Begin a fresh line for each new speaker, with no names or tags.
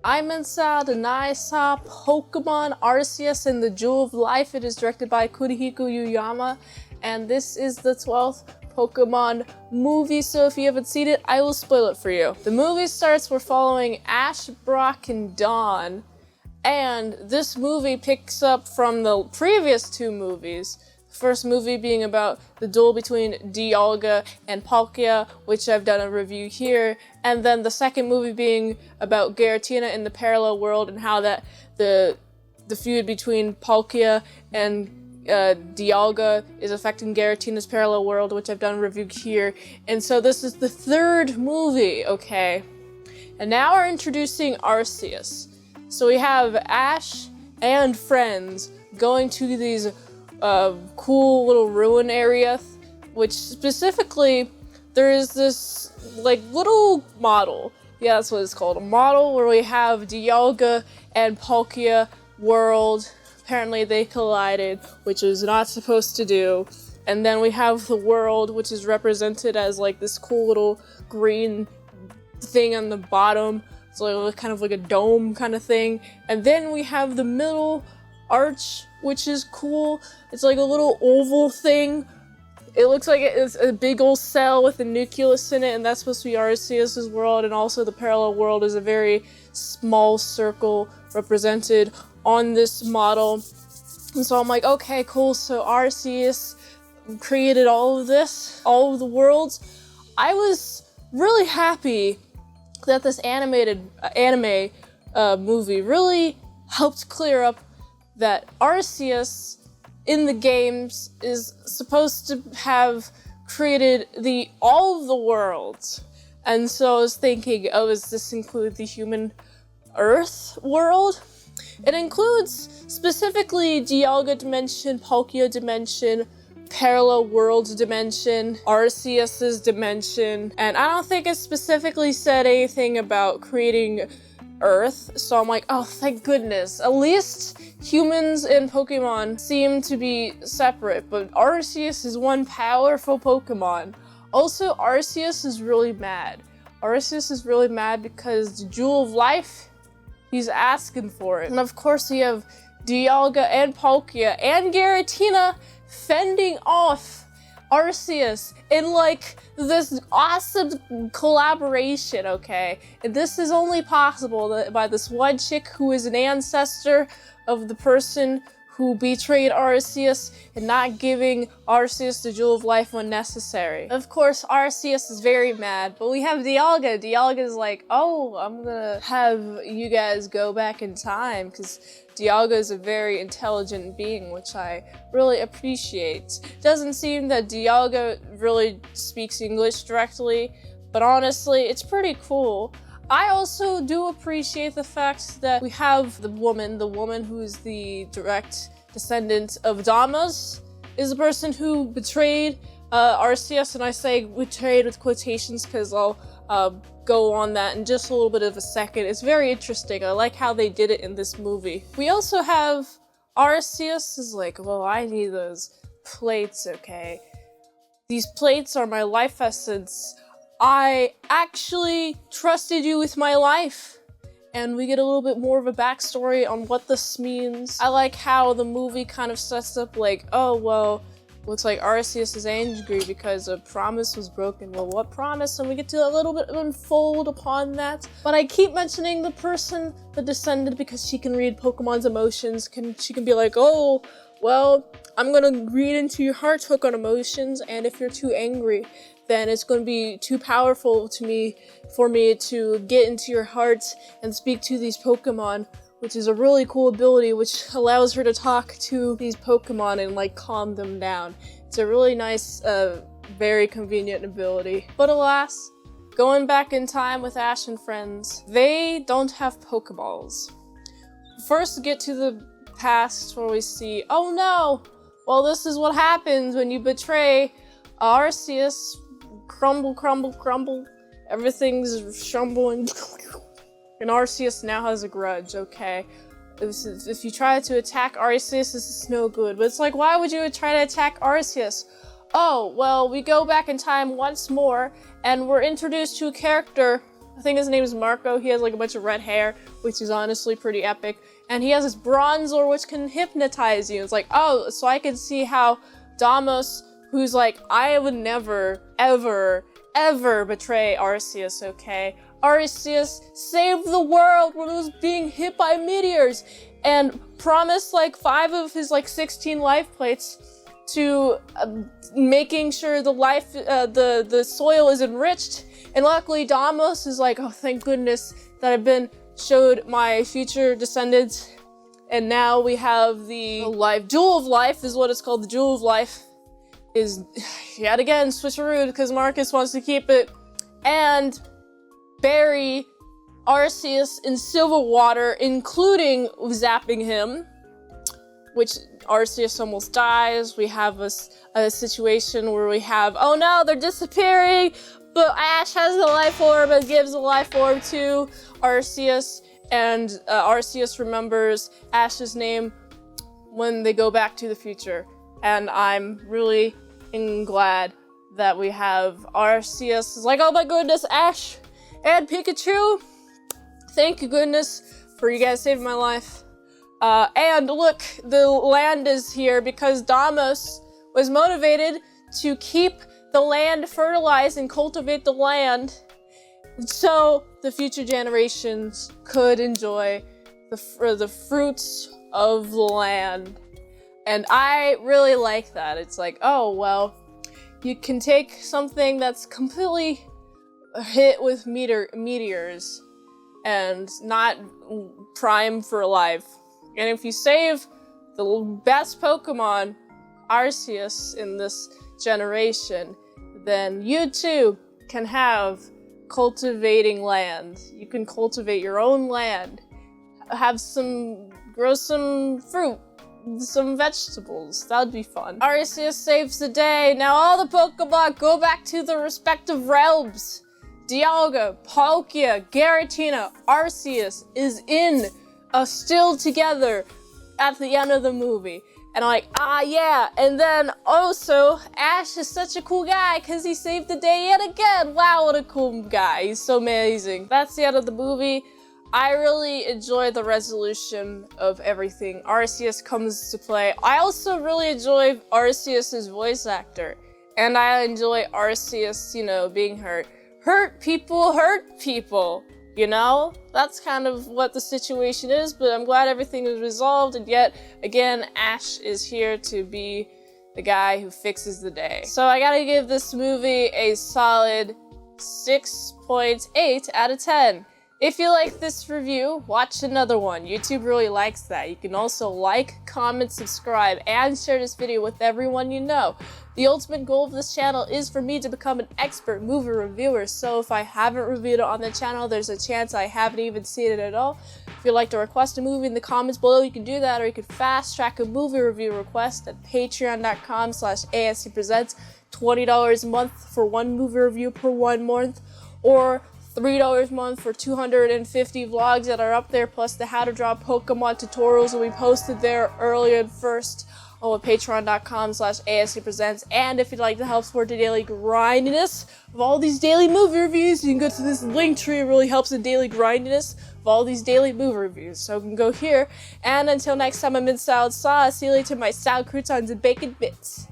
itsmintsalad, and I saw Pokemon Arceus and the Jewel of Life. It is directed by Kurihiko Yuyama, and this is the 12th Pokemon movie, so if you haven't seen it, I will spoil it for you. The movie starts, we're following Ash, Brock, and Dawn, and this movie picks up from the previous two movies. The first movie being about the duel between Dialga and Palkia, which I've done a review here, and then the second movie being about Giratina in the parallel world and how that the feud between Palkia and Dialga is affecting Giratina's parallel world, which I've done a review here. And so this is the third movie, okay? And now we're introducing Arceus. So we have Ash and friends going to these cool little ruin area, which specifically there is this like little model. Yeah, that's what it's called. A model where we have Dialga and Palkia world. Apparently they collided, which is not supposed to do. And then we have the world, which is represented as like this cool little green thing on the bottom. It's like kind of like a dome kind of thing. And then we have the middle arch, which is cool. It's like a little oval thing. It looks like it's a big old cell with a nucleus in it, and that's supposed to be Arceus' world, and also the parallel world is a very small circle represented on this model. And so I'm like, okay, cool, so Arceus created all of this, all of the worlds. I was really happy that this anime movie really helped clear up that Arceus in the games is supposed to have created all of the worlds. And so I was thinking, oh, does this include the human Earth world? It includes specifically Dialga Dimension, Palkia Dimension, Parallel Worlds Dimension, Arceus' Dimension, and I don't think it specifically said anything about creating Earth, so I'm like, oh, thank goodness. At least humans and Pokemon seem to be separate, but Arceus is one powerful Pokemon. Also, Arceus is really mad. Arceus is really mad because the Jewel of Life, he's asking for it. And of course, we have Dialga and Palkia and Giratina fending off Arceus in like this awesome collaboration, okay? And this is only possible by this one chick who is an ancestor of the person who betrayed Arceus and not giving Arceus the Jewel of Life when necessary. Of course, Arceus is very mad, but we have Dialga. Dialga is like, oh, I'm gonna have you guys go back in time, because Dialga is a very intelligent being, which I really appreciate. Doesn't seem that Dialga really speaks English directly, but honestly, it's pretty cool. I also do appreciate the fact that we have the woman who is the direct descendant of Damas, is the person who betrayed Arceus, and I say betrayed with quotations because I'll go on that in just a little bit of a second. It's very interesting. I like how they did it in this movie. We also have Arceus is like, well, I need those plates, okay? These plates are my life essence. I actually trusted you with my life. And we get a little bit more of a backstory on what this means. I like how the movie kind of sets up like, oh, well, looks like Arceus is angry because a promise was broken. Well, what promise? And we get to a little bit unfold upon that. But I keep mentioning the person, the descendant, because she can read Pokemon's emotions. She can be like, oh, well, I'm gonna read into your heart hook on emotions, and if you're too angry, then it's going to be too powerful for me to get into your heart and speak to these Pokemon, which is a really cool ability which allows her to talk to these Pokemon and like calm them down. It's a really nice, very convenient ability. But alas, going back in time with Ash and friends, they don't have Pokeballs. First, get to the past where we see, oh no, well, this is what happens when you betray Arceus. Crumble, crumble, crumble. Everything's shrumbling. And Arceus now has a grudge, okay? If you try to attack Arceus, this is no good. But it's like, why would you try to attack Arceus? Oh, well, we go back in time once more, and we're introduced to a character I think his name is Marco. He has like a bunch of red hair, which is honestly pretty epic. And he has this bronzer which can hypnotize you. It's like, oh, so I can see how Damos, who's like, I would never, ever, ever betray Arceus, okay? Arceus saved the world when it was being hit by meteors and promised like 5 of his like 16 life plates to making sure the soil is enriched. And luckily Damos is like, oh, thank goodness that I've been showed my future descendants. And now we have the Jewel of Life is what it's called. The Jewel of Life is yet again switcheroo because Marcus wants to keep it and bury Arceus in silver water, including zapping him, which Arceus almost dies. We have a situation where we have, oh no, they're disappearing, but Ash has the life orb and gives the life orb to Arceus, and Arceus remembers Ash's name when they go back to the future. And I'm really glad that we have Arceus. It's like, oh my goodness, Ash and Pikachu, thank you goodness for you guys saving my life. And look, the land is here because Damos was motivated to keep the land fertilized and cultivate the land so the future generations could enjoy the fruits of the land. And I really like that. It's like, oh, well, you can take something that's completely hit with meteors and not prime for life. And if you save the best Pokemon, Arceus, in this generation, then you too can have cultivating land. You can cultivate your own land, grow some fruit, some vegetables. That would be fun. Arceus saves the day. Now all the Pokemon go back to their respective realms. Dialga, Palkia, Giratina, Arceus is still together at the end of the movie. And I'm like, ah, yeah. And then also, Ash is such a cool guy because he saved the day yet again. Wow, what a cool guy. He's so amazing. That's the end of the movie. I really enjoy the resolution of everything. Arceus comes to play. I also really enjoy Arceus's voice actor. And I enjoy Arceus, being hurt. Hurt people, That's kind of what the situation is, but I'm glad everything is resolved, and yet, again, Ash is here to be the guy who fixes the day. So I gotta give this movie a solid 6.8 out of 10. If you like this review, watch another one. YouTube really likes that. You can also like, comment, subscribe, and share this video with everyone you know. The ultimate goal of this channel is for me to become an expert movie reviewer, so if I haven't reviewed it on the channel, there's a chance I haven't even seen it at all. If you'd like to request a movie in the comments below, you can do that, or you can fast track a movie review request at patreon.com/ASEPresents. $20 a month for one movie review per 1 month, or $3 a month for 250 vlogs that are up there, plus the how to draw Pokemon tutorials will be posted there earlier and first on patreon.com/ASEPresents. And if you'd like to help support the daily grindiness of all these daily movie reviews, you can go to this link tree. It really helps the daily grindiness of all these daily movie reviews. So you can go here. And until next time, I'm Mint Salad Sauce. See you later, my salad croutons and bacon bits.